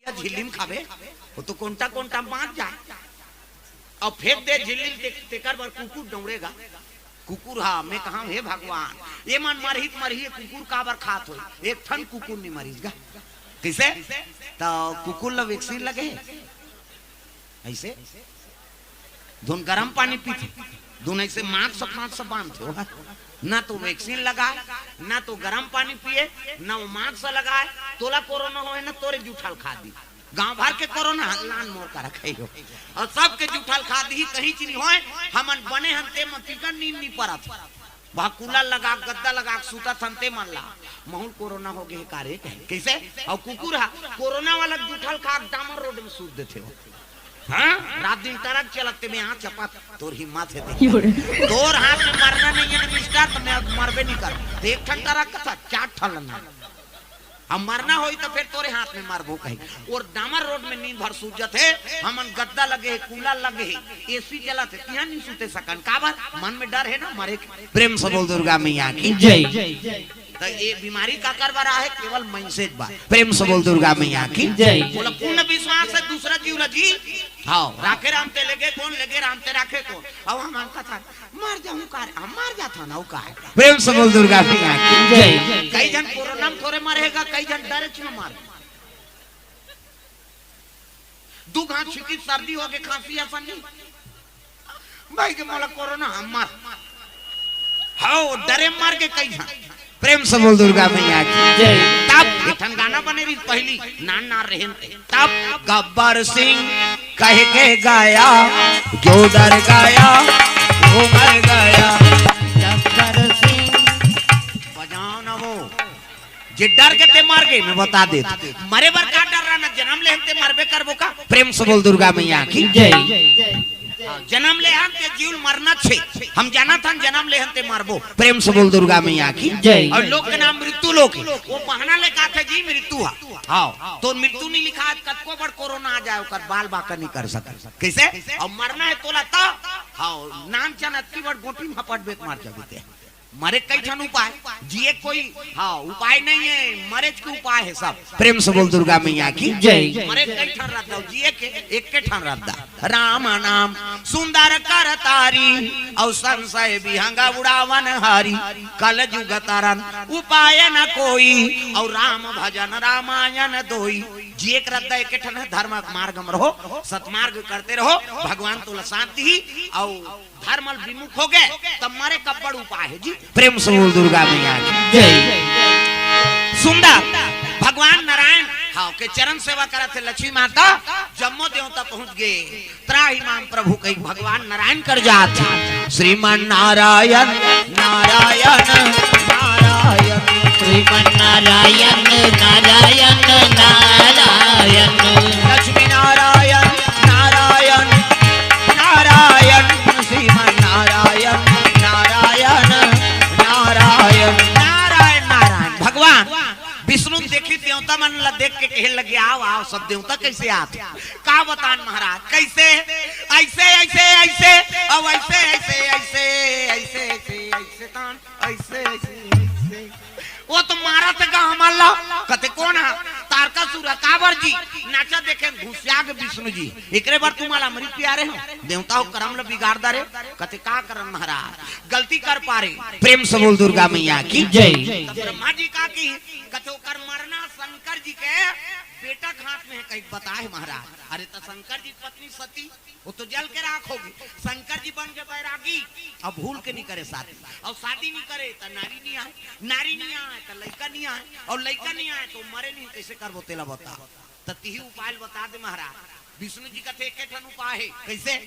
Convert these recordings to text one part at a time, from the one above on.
या झिल्ली में खावे वो तो कोंटा कोंटा मार जाए और फेंक दे झिल्ली तेकर पर कुकुर दौड़ेगा कुकुर हाँ मैं कहा हे भगवान ये मन मरहित मरही कुकुर का बर खात हो एक ठन कुकुर नहीं मरीगा कैसे तो कुकुर ला वैक्सीन लगे ऐसे धुन गरम पानी पीते धुन ऐसे मास्क बांधते ना तो वैक्सीन लगाए ना तो गरम पानी पिए ना वो मास्क लगाए तोला कोरोना हो ना तोरे जूठल खा दी गांव भर के कोरोना लान मोर का रखे हो और सबके जूठल खा दी कहीं चीज होए हमन बने हंते मतिकन नींद नहीं पड़ा था भाकुला लगा गद्दा लगा सूता थनते मन ला महूल कोरोना हो गए कार्य कैसे और कुकुर है कोरोना वाला जूठल खा डामर रोड में सूत देते हो हाँ रात दिन तरक चलते में यहाँ चपा तोर हिम्मत है तोर हाथ में मरना नहीं है मिस्टर तो मैं मरबे नहीं कर एक ठन तरक का था 4 ठन ना अब मरना होई तो फिर तोरे हाथ में मारबो कहीं और डामर रोड में नींद भर सूजत है हमन गद्दा लगे कूलर लगे एसी चलते यहाँ नहीं सूते सकन काबर मन में डर है ना मरे प्रेम से बोल दुर्गा मैया की जय तो ये बीमारी का कर बरा है केवल मैसेज बा प्रेम से बोल दुर्गा मैया की जय बोला पूर्ण विश्वास है दूसरा जीव जी हाँ राखे रामते लगे कौन लगे रामते राखे कौन अब हम कथा मर जाऊं कार हम मर जाता ना का प्रेम से बोल दुर्गा मैया की जय कई जन कोरोना में थोड़े मरेगा कई जन डरे क्यों मार दू घाट छिकी सर्दी हो गए खांसी ऐसा नहीं भाई के मोला कोरोना हम मर हाँ डरे मार के कई जन प्रेम से बोल दुर्गा मैया की जय तब एक गाना बने रही पहली नान नार रहन तब गब्बर सिंह कह के गाया जो डर गया वो मर गया गब्बर सिंह बजाओ ना वो जे डर के ते मार गए मैं बता दे मरे बर का डर रहा ना जन्म ले ते मरबे करबो का प्रेम से बोल दुर्गा मैया की जय जन्म ले हंते जीव मरना छे हम जाना था जन्म ले हंते मारबो प्रेम से बोल दुर्गा मैया की जय और लोग के नाम मृत्यु लोग वो बहाना ले का थे जी मृत्यु हां तो मृत्यु नहीं लिखा है कतको बड़ कोरोना आ जाए ओकर बाल बाका नहीं कर सके कैसे और मरना है तोला ता हां नाम चन अति बड़ गोटी में हपट बेत मार जाबे मरे कई ठन उपाय जिए कोई हाँ उपाय नहीं है मरे के उपाय है सब प्रेम से बोल दुर्गा मैया की जय मरे कई ठन रहता जिए के एक के ठन रहता राम नाम सुंदर कर तारी और संशय विहंगा उड़ावन हारी कल जुग तरन उपाय न कोई और राम भजन रामायण दोई जिए के रहता एक ठन धर्म मार्ग में रहो सतमार्ग करते रहो भगवान तो शांति और धर्मल विमुख हो गए तब मारे का बड़ उपाय है जी प्रेम से बोल दुर्गा मैया की जय सुंदर भगवान नारायण हाँ के चरण सेवा करा थे लक्ष्मी माता जम्मो देवता पहुंच गए त्राही माम प्रभु कई भगवान नारायण कर जाते श्रीमन नारायण नारायण नारायण श्रीमन नारायण नारायण नारायण लक्ष्मी नारायण नारायण नारायण श्रीमन नारायण नारायण नारायण नारायण नारायण भगवान विष्णु देखी देवता मन ला देख के कहे लगे आओ आओ सब देवता कैसे आते का बतान महाराज कैसे ऐसे ऐसे ऐसे अब ऐसे ऐसे ऐसे ऐसे ऐसे ऐसे तान ऐसे ऐसे वो तो मारा था हमारा कते कौन है तारकासुर काबर जी नाचा देखे घुसियाग विष्णु जी एकरे बार तुम्हारा अमृत प्यारे हो देवता हो करम ला बिगाड़ दे कते का करन महाराज गलती कर पारे प्रेम से बोल दुर्गा मैया की जय ब्रह्मा जी का की कतो कर मरना शंकर जी के बेटा हाथ में है कहीं बताए महाराज अरे तो शंकर जी पत्नी सती वो तो जल के राख होगी शंकर जी बन के बैरागी अब भूल के नहीं करे शादी और शादी नहीं करे तो नारी नहीं आए तो लड़का नहीं आए और लड़का नहीं आए तो मरे नहीं कैसे कर बोतेला बता तो तीही उपाय बता दे महाराज विष्णु जी का थे एक ठन उपाय है कैसे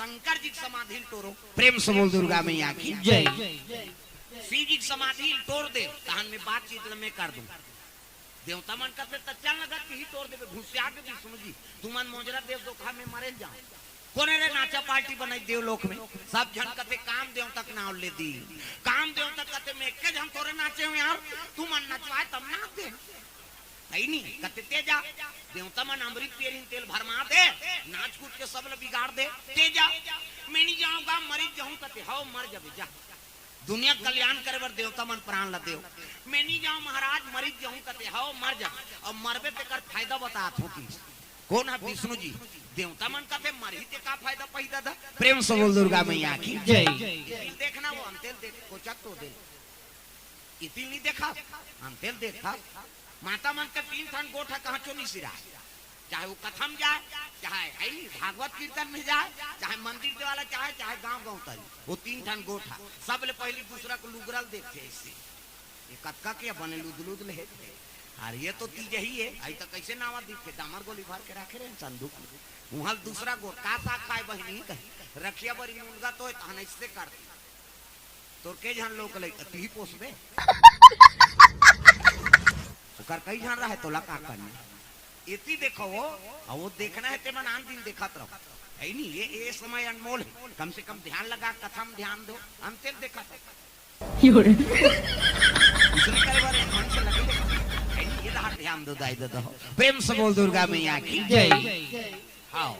शंकर जी की समाधि तोड़ो प्रेम से बोल दुर्गा मैया की जय शिव जी की समाधि तोड़ दे तहन में बातचीत में कर दूं देवता मन का फिर चल लगा ही तोड़ देवे घुसिया के विष्णु जी तुमन मोजरा देव धोखा में मरे जाओ कोने रे नाचा पार्टी बनाई देव लोक में सब जन कते काम देव तक नाव ले दी काम देव तक कते में के जन तोरे नाचे हो यार तुमन नचवाए तब नाच दे नहीं कते तेजा देवता मन अमृत पेरिन तेल भरमा दे नाच कूद के सब बिगाड़ दे तेजा मैं नहीं जाऊंगा मरी जाऊं कते हाओ मर जाबे जा दुनिया कल्याण करे बर देवता मन प्राण ला देव। मैं नहीं जाऊं महाराज मरीज जाऊं कते हाओ मर जा और मरबे ते कर फायदा बतात होती कौन है विष्णु जी देवता मन कते मरही ते का फायदा पैदा था। प्रेम से बोल दुर्गा मैया की जय। देखना वो अंतेल देख कोचक तो दे इतनी नहीं देखा अंतेल देखा माता मन के 3 ठन गोठा कहां चो नहीं सिरा चाहे वो कथम जाए चाहे भागवत कीर्तन में जाए चाहे मंदिर के वाला चाहे चाहे गांव गांव तक वो 3 ठन गोठा सब ले पहले दूसरा को लुगरल देखते इससे ये कतका के बने लुदलुद ले और ये तो तीज ही है आई तो कैसे नावा दीप के दामर गोली भर के रखे रहे संदूक में वहां दूसरा गोट का सा खाए बहनी कही रखिया बरी मुर्गा तो थाने से कर तो के जान लोग ले ती पोसबे ओकर कई जान रहा है तो लका करने इतनी देखो वो देखना है ते मन आन दिन देखत रहो है नहीं ये समय अनमोल है कम से कम ध्यान लगा कथम ध्यान दो अंतिम देखा इसने करे बारे मन से लगे है नहीं ये रहा ध्यान दो दाई दो प्रेम से बोल दुर्गा मैया की जय। हां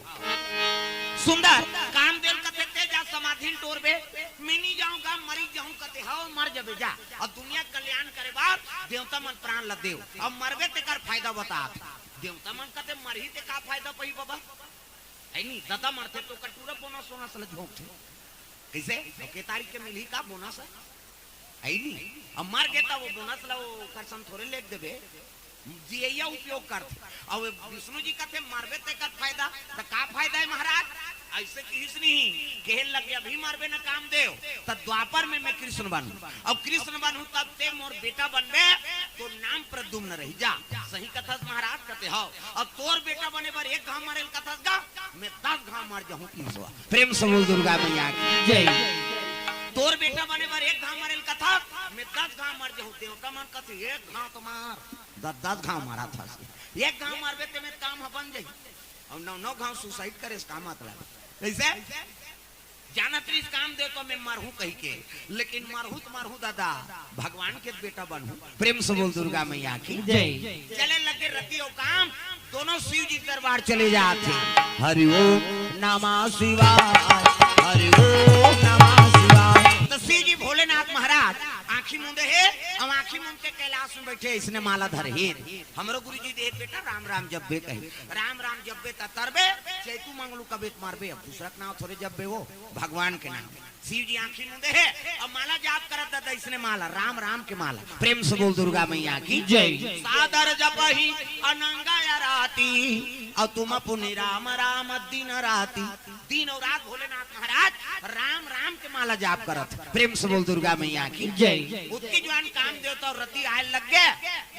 सुंदर काम देल कते ते जा समाधि टोरबे मिनी जाऊंगा मरी जाऊं कते हाओ मर जबे जा और दुनिया कल्याण करे बात देवता मन प्राण ल देव अब मरबे ते कर फायदा बता देवता मन कते मरही ते का फायदा पई बाबा है नहीं दादा मरते तो कटूरा बोनस सोना सले झोंकते कैसे के तारीख के मिली का बोनस है नहीं अब मर गया वो बोनस ला वो करसम थोड़े लेख देबे जिया उपयोग करते अब विष्णु जी कहते मरबे ते का फायदा तो का फायदा है महाराज ऐसे किस नहीं कहे लगे अभी मरबे न काम देव तो द्वापर में मैं कृष्ण बनूं अब कृष्ण बनूं तब ते मोर बेटा बनबे तो नाम प्रद्युम्न रही जा सही कथा महाराज कहते हो अब तोर बेटा बने पर एक घाव मरेल कथा गा मैं 10 घाव मर जाऊं किसवा। प्रेम से बोल दुर्गा मैया की जय। तोर बेटा बने पर एक घाव मरेल कथा मैं 10 घाव मर जाऊं देवता मन कहते एक घाव तो मार 10 घाव मारा था एक घाव मारबे ते में काम बन जाई और 9 घाव सुसाइड करे इसका मतलब कैसे जाना त्रिस काम दे तो मैं मरहूं कही के लेकिन मरहूं दादा भगवान के बेटा बनूं। प्रेम से बोल दुर्गा मैया की जय। चले लगे रति और काम दोनों शिव जी दरबार चले जाते हरि ओम नमः शिवाय हरि ओम नमः शिवाय। तो शिव जी भोलेनाथ महाराज आंखी मुंदे है अब आंखी मुंद के कैलाश में बैठे इसने माला धरे हे हमरो गुरु जी दे बेटा राम राम जब्बे कहे राम राम जब्बे तरबे चैतू मंगलू कबेत मारबे अब दूसरा नाम थोड़े जब्बे वो भगवान के नाम शिव जी आंखी मुंदे है अब माला जाप करत दादा इसने माला राम राम के माला। प्रेम से बोल दुर्गा मैया की जय। सादर जपहि अनंगा राती और तुम पुनि राम राम दिन राती दिन और रात भोलेनाथ महाराज राम राम के माला जाप करत। प्रेम से बोल दुर्गा मैया की जय। उसके जवान काम देवता और रति आए लग गए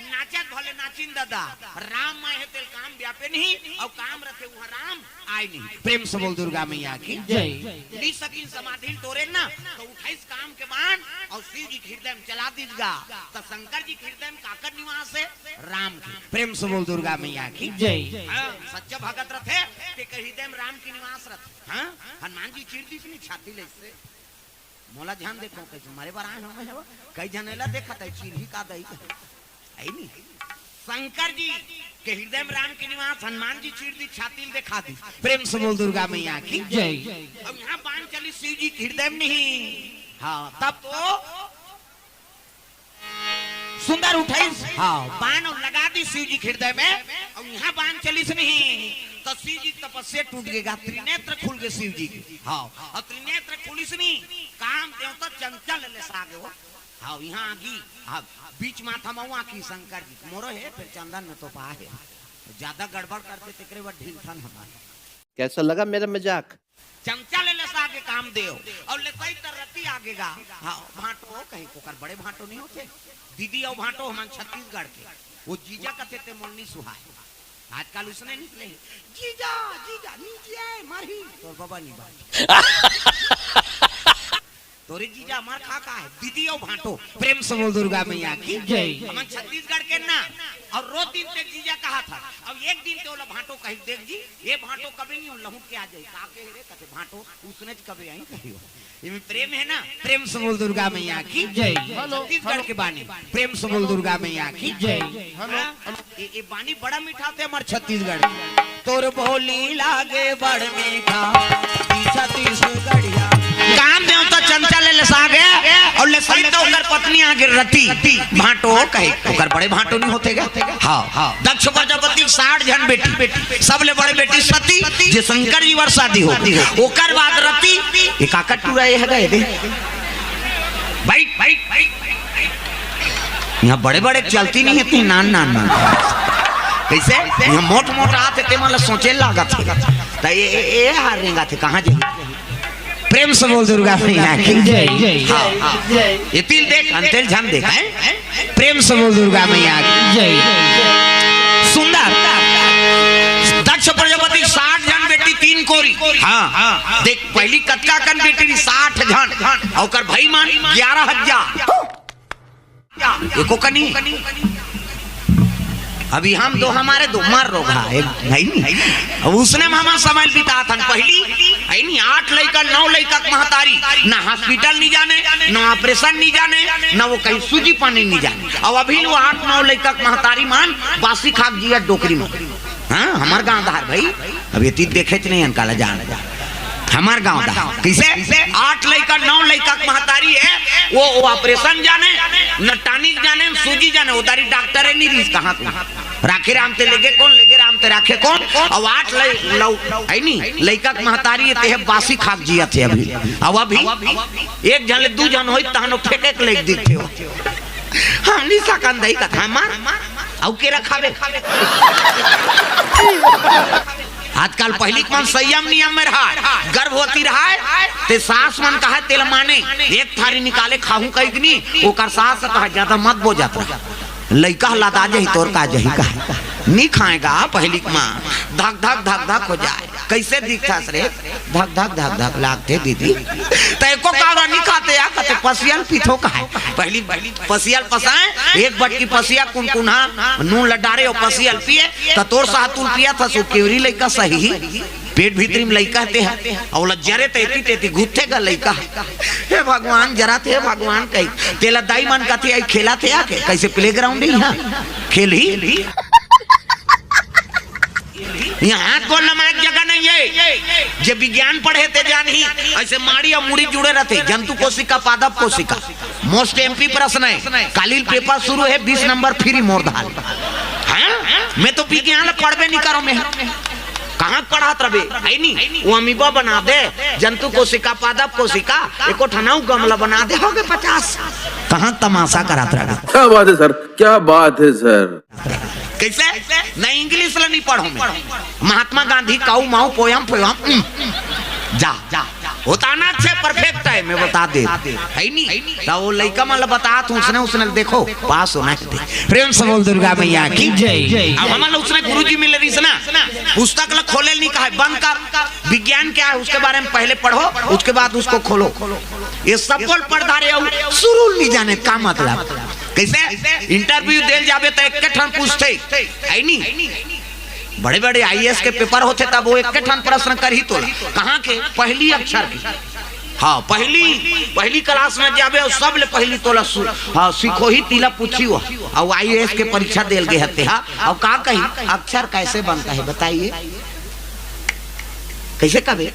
नाचत भले नाचिन दादा राम माए है तेल काम व्यापे नहीं और काम रखे वहां राम आए नहीं। प्रेम से बोल दुर्गा मैया की जय। ली सकी समाधि तोरे ना तो 28 काम के मान और शिव जी हृदय में चला दीजगा तो शंकर जी हृदय में काकर निवास है राम की। प्रेम से बोल दुर्गा मैया की जय। सच्चा भगत रथे के हृदय में राम की निवास रथे। हाँ हनुमान जी चीर दी अपनी छाती ले से मोला ध्यान देखो कैसे मारे बार आए हो कई जनेला देखा था चीर ही का दई है नहीं शंकर जी के हृदय में राम के निवास हनुमान जी चीर दी छाती दिखा दी। प्रेम से बोल दुर्गा मैया की जय। अब यहाँ बाण चली शिव जी के हृदय में नहीं हाँ तब तो सुंदर उठाई हाँ बाण लगा दी शिव जी के हृदय में और यहाँ बाण चली से नहीं तो शिव जी तपस्या टूट गएगा त्रिनेत्र खुल गए शिव जी की हाँ और त्रिनेत्र खुली से नहीं काम देवता चंचल ले सागे हो हाँ यहाँ आगी हाँ बीच माथा मऊआ की शंकर जी मोरो है फिर चंदन में तो पा है ज्यादा गड़बड़ करते तेरे बाद ढील थन हमारे। कैसा लगा मेरा मजाक? चमचा ले सागे काम देव और ले कई तरती आगेगा हाँ भाटो कहीं कोकर बड़े भाटो नहीं होते दीदी और भाटो हम छत्तीसगढ़ के वो जीजा कहते थे मोलनी सुहाय आजकल उसने निकले जीजा जीजा नीचे मरही तो बाबा नहीं बात तोरे जीजा मार खा का है दीदी और भाटो। प्रेम से बोल दुर्गा मैया की जय। हम छत्तीसगढ़ के ना और रोज दिन से जीजा कहा था अब एक दिन तो भाटो कही देख जी ये भाटो कभी नहीं लहू के आ जाए काके रे कहते भाटो उसने कभी आई कही हो ये प्रेम है ना। प्रेम से बोल दुर्गा मैया की जय। छत्तीसगढ़ के बानी प्रेम से बोल दुर्गा मैया की जय। ये बानी बड़ा मीठा थे हमारे छत्तीसगढ़ तोर बोली लागे बड़ मीठा छत्तीसगढ़िया काम देव तो चंचल ले सागे और ले सही तो ओकर पत्नी आगे रति भाटो कहे ओकर बड़े भाटो नहीं होते गा। हाँ दक्ष प्रजापति 60 जन बेटी सब ले बड़े बेटी सती जे शंकर जी वर शादी हो ओकर बाद रति एक आकट टूरा है गा दे भाई यहाँ बड़े बड़े चलती नहीं है नान कैसे यहाँ मोट आते ते मतलब सोचे लगा थे ये हारेगा थे कहाँ जे प्रेम से बोल दुर्गा मैया की जय। ये तिल देख अंतिल झन देख प्रेम से बोल दुर्गा मैया की जय। सुंदर दक्ष प्रजापति 60 जन बेटी 3 कोरी। हाँ देख पहली कतका कन बेटी 60 जन और भाई मान 11,000 एको कनी। अभी हम दो हमारे दो मर रोगा एक भाई नहीं उसने हमारा समय बिता था पहली है नहीं 8 लड़का 9 लड़का महतारी ना हॉस्पिटल नहीं जाने ना ऑपरेशन नहीं जाने ना वो कहीं सूजी पानी नहीं जाने और अभी वो 8-9 लड़का महतारी मान बासी खाक जिया डोकरी में। हाँ हमार गाँव दार भाई अब ये तीन देखे नहीं अनकाला जान हमार गाँव दा कैसे 8 लड़का 9 लड़का महतारी है वो ऑपरेशन जाने न टानिक जाने सूजी जाने उतारी डॉक्टर है नहीं रीस कहाँ राखे राम ते लेगे कौन लेगे राम ते राखे कौन और 8 है नहीं लड़का महतारी ते बासी खाक जिया थे अभी अब अभी एक जन ले 2 जन होई तहनो फेंके के लेग दिखे हो हम नहीं सकन दई कथा मार औ के रखावे आजकल पहली मन संयम नियम में रहा गर्भवती रहा ते सास मन कहा तेल माने एक थारी निकाले खाहू कहीं ओकर सास कहा ज्यादा मत बो जाता लइका लदा जही तोर का जही का नहीं खाएगा पहली माँ धक धक धक धक हो जाए कैसे दिखता रे धक धक धक धक लागते दीदी तैको कावा नहीं खाते या कहते पसियल पीठो का है पहली पसियल पसाए एक बटकी पसिया कुनकुना नून लडारे और पसियल पिए तो तोर सातुल पिया था सो केवरी लइका सही पेट भीतरी में लइका ते है और जरे तेती तेती गुथे का लइका हे भगवान जरा थे भगवान कही तेला दाई मन का थे खेला थे आके कैसे प्लेग्राउंड यहाँ खेल ही यहाँ को नमायक जगह नहीं है जब विज्ञान पढ़े थे जान ही ऐसे माड़ी और मुड़ी जुड़े रहते जंतु कोशिका पादप कोशिका मोस्ट एमपी प्रश्न है कालील पेपर शुरू है 20 नंबर फ्री मोरधाल। मैं तो विज्ञान पढ़वे नहीं करो मैं कहाँ पढ़ा रहे है नहीं वो अमीबा बना दे जंतु कोशिका पादप कोशिका एको ठनाऊ गमला बना दे हो गए 50 कहाँ तमाशा करात रहा। क्या बात है सर क्या बात है सर कैसे नहीं इंग्लिश ला नहीं पढ़ो मैं महात्मा गांधी काऊ माऊ पोयम पोयम जा होता ना अच्छे परफेक्ट है मैं बता दे है नहीं तो वो लड़का मतलब बता उसने देखो पास होना चाहिए। प्रेम से बोल दुर्गा मैया की जय। अब हमारे उसने गुरुजी मिले रही ना पुस्तक ला खोले नहीं कहा बंद कर विज्ञान क्या है उसके बारे में पहले पढ़ो उसके बाद उसको खोलो ये सब पढ़ रहे शुरू नहीं जाने का मतलब कैसे इंटरव्यू दे जावे तो एक ठन पूछते है नहीं बड़े बड़े आईएएस के पेपर होते तब वो एक ठन प्रश्न कर ही तो कहाँ के पहली अक्षर की। हाँ पहली क्लास में जावे और सब ले पहली तोला हाँ सीखो ही तीला पूछी हो और आईएएस के परीक्षा देल गए हते हाँ और कहा कहीं अक्षर कैसे बनता है बताइए कैसे कभी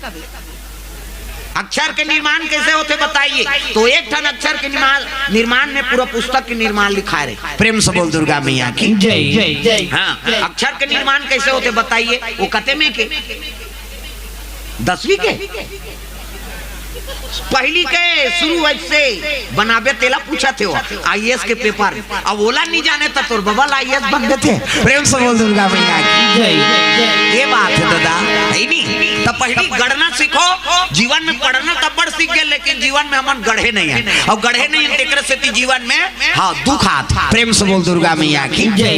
अक्षर के निर्माण कैसे होते बताइए तो एक ठन अक्षर के निर्माण में पूरा पुस्तक के निर्माण लिखा है। प्रेम से बोल दुर्गा मैया की जय। हाँ अक्षर के निर्माण कैसे होते बताइए वो कते में के 10वीं के पहली के शुरू ऐसे बनाबे तेला पूछा थे वो आईएएस के पेपर अब ओला नहीं जाने तो तोर बबल आईएएस बन गए थे। प्रेम से बोल दुर्गा मैया की जय। ये बात है दादा है नहीं तो पहली गढ़ना सीखो जीवन में पढ़ना तब बड़ सीख गए लेकिन जीवन में हम गढ़े नहीं है और गढ़े नहीं तेरे से जीवन में हाँ दुख आता। प्रेम से बोल दुर्गा मैया की जय।